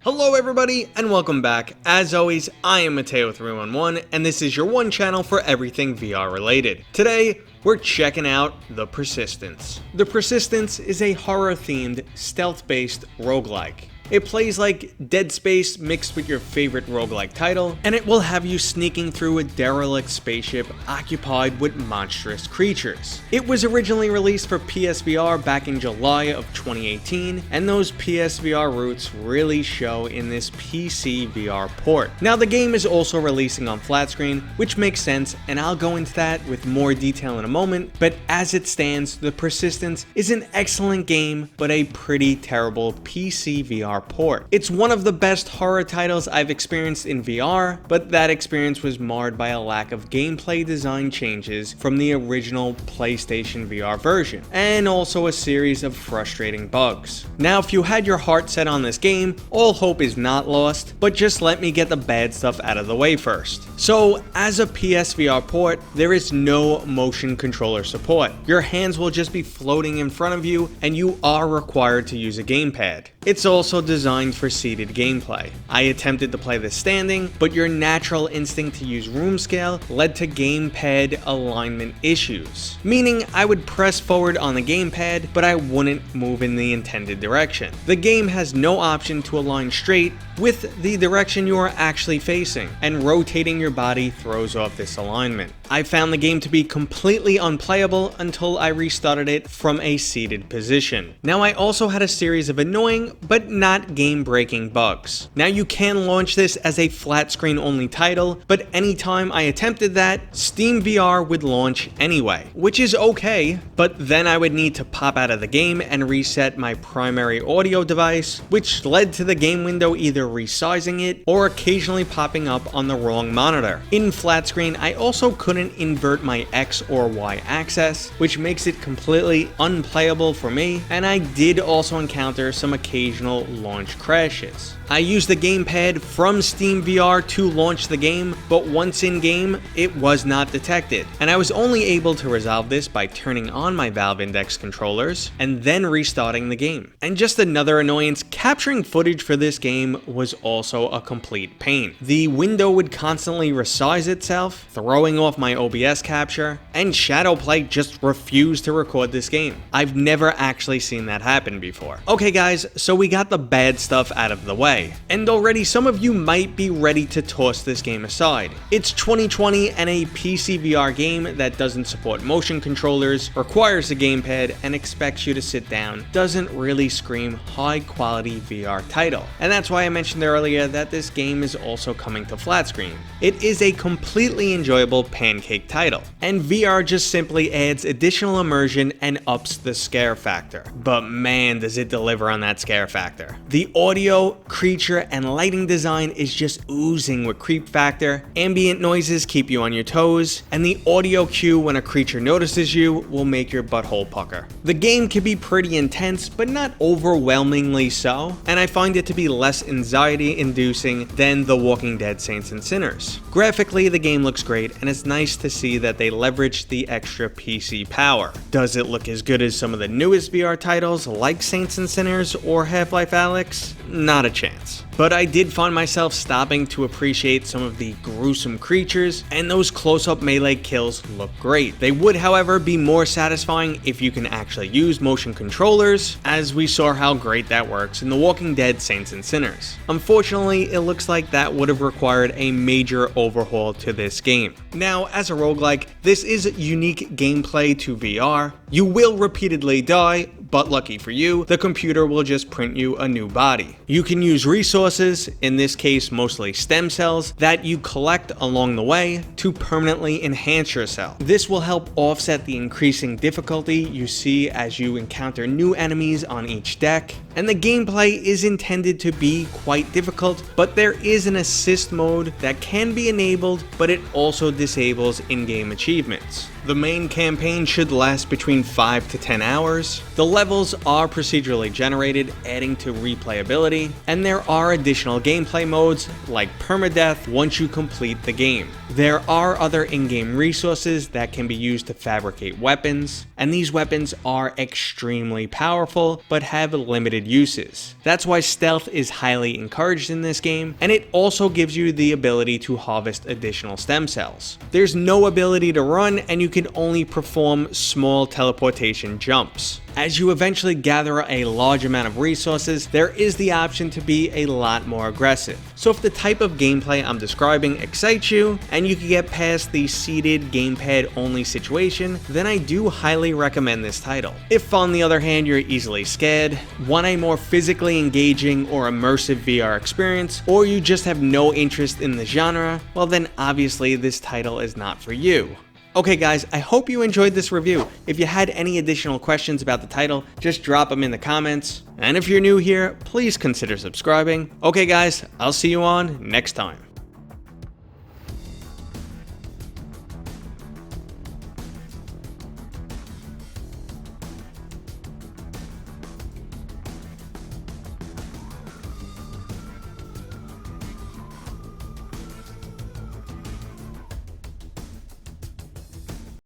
Hello everybody and welcome back. As always, I am Mateo311 and this is your one channel for everything VR related. Today, we're checking out The Persistence. The Persistence is a horror-themed, stealth-based roguelike. It plays like Dead Space mixed with your favorite roguelike title, and it will have you sneaking through a derelict spaceship occupied with monstrous creatures. It was originally released for PSVR back in July of 2018, and those PSVR roots really show in this PCVR port. Now the game is also releasing on flat screen, which makes sense, and I'll go into that with more detail in a moment, but as it stands, The Persistence is an excellent game, but a pretty terrible PCVR port. It's one of the best horror titles I've experienced in VR, but that experience was marred by a lack of gameplay design changes from the original PlayStation VR version, and also a series of frustrating bugs. Now, if you had your heart set on this game, all hope is not lost, but just let me get the bad stuff out of the way first. So, as a PSVR port, there is no motion controller support. Your hands will just be floating in front of you, and you are required to use a gamepad. It's also designed for seated gameplay. I attempted to play this standing, but your natural instinct to use room scale led to gamepad alignment issues. Meaning I would press forward on the gamepad, but I wouldn't move in the intended direction. The game has no option to align straight with the direction you are actually facing, and rotating your body throws off this alignment. I found the game to be completely unplayable until I restarted it from a seated position. Now I also had a series of annoying but not game-breaking bugs. Now you can launch this as a flat screen only title, but anytime I attempted that, Steam VR would launch anyway, which is okay, but then I would need to pop out of the game and reset my primary audio device, which led to the game window either resizing it or occasionally popping up on the wrong monitor. In flat screen, I also couldn't invert my X or Y axis, which makes it completely unplayable for me, and I did also encounter some occasional launch crashes. I used the gamepad from Steam VR to launch the game, but once in game, it was not detected, and I was only able to resolve this by turning on my Valve Index controllers and then restarting the game. And just another annoyance, capturing footage for this game was also a complete pain. The window would constantly resize itself, throwing off my OBS capture, and Shadowplay just refused to record this game. I've never actually seen that happen before. Okay guys, so we got the bad stuff out of the way. And already some of you might be ready to toss this game aside. It's 2020 and a PCVR game that doesn't support motion controllers, requires a gamepad, and expects you to sit down doesn't really scream high quality VR title. And that's why I mentioned earlier that this game is also coming to flat screen. It is a completely enjoyable pancake title, and VR just simply adds additional immersion and ups the scare factor. But man, does it deliver on that scare factor. The audio, creature, and lighting design is just oozing with creep factor. Ambient noises keep you on your toes, and the audio cue when a creature notices you will make your butthole pucker. The game can be pretty intense, but not overwhelmingly so, and I find it to be less anxiety inducing than The Walking Dead Saints and Sinners. Graphically, the game looks great, and it's nice to see that they leveraged the extra PC power. Does it look as good as some of the newest VR titles like Saints and Sinners or Half-Life Alyx? Not a chance. But I did find myself stopping to appreciate some of the gruesome creatures, and those close-up melee kills look great. They would, however, be more satisfying if you can actually use motion controllers, as we saw how great that works in The Walking Dead Saints and Sinners. Unfortunately, it looks like that would have required a major overhaul to this game. Now, as a roguelike, this is unique gameplay to VR. You will repeatedly die, but lucky for you, the computer will just print you a new body. You can use resources, in this case mostly stem cells, that you collect along the way to permanently enhance yourself. This will help offset the increasing difficulty you see as you encounter new enemies on each deck. And the gameplay is intended to be quite difficult, but there is an assist mode that can be enabled, but it also disables in-game achievements. The main campaign should last between 5 to 10 hours. The levels are procedurally generated, adding to replayability, and there are additional gameplay modes like permadeath once you complete the game. There are other in-game resources that can be used to fabricate weapons, and these weapons are extremely powerful but have limited uses. That's why stealth is highly encouraged in this game, and it also gives you the ability to harvest additional stem cells. There's no ability to run, and you can only perform small teleportation jumps. As you eventually gather a large amount of resources, there is the option to be a lot more aggressive. So if the type of gameplay I'm describing excites you, and you can get past the seated gamepad only situation, then I do highly recommend this title. If on the other hand you're easily scared, want a more physically engaging or immersive VR experience, or you just have no interest in the genre, well then obviously this title is not for you. Okay guys, I hope you enjoyed this review. If you had any additional questions about the title, just drop them in the comments. And if you're new here, please consider subscribing. Okay guys, I'll see you on next time.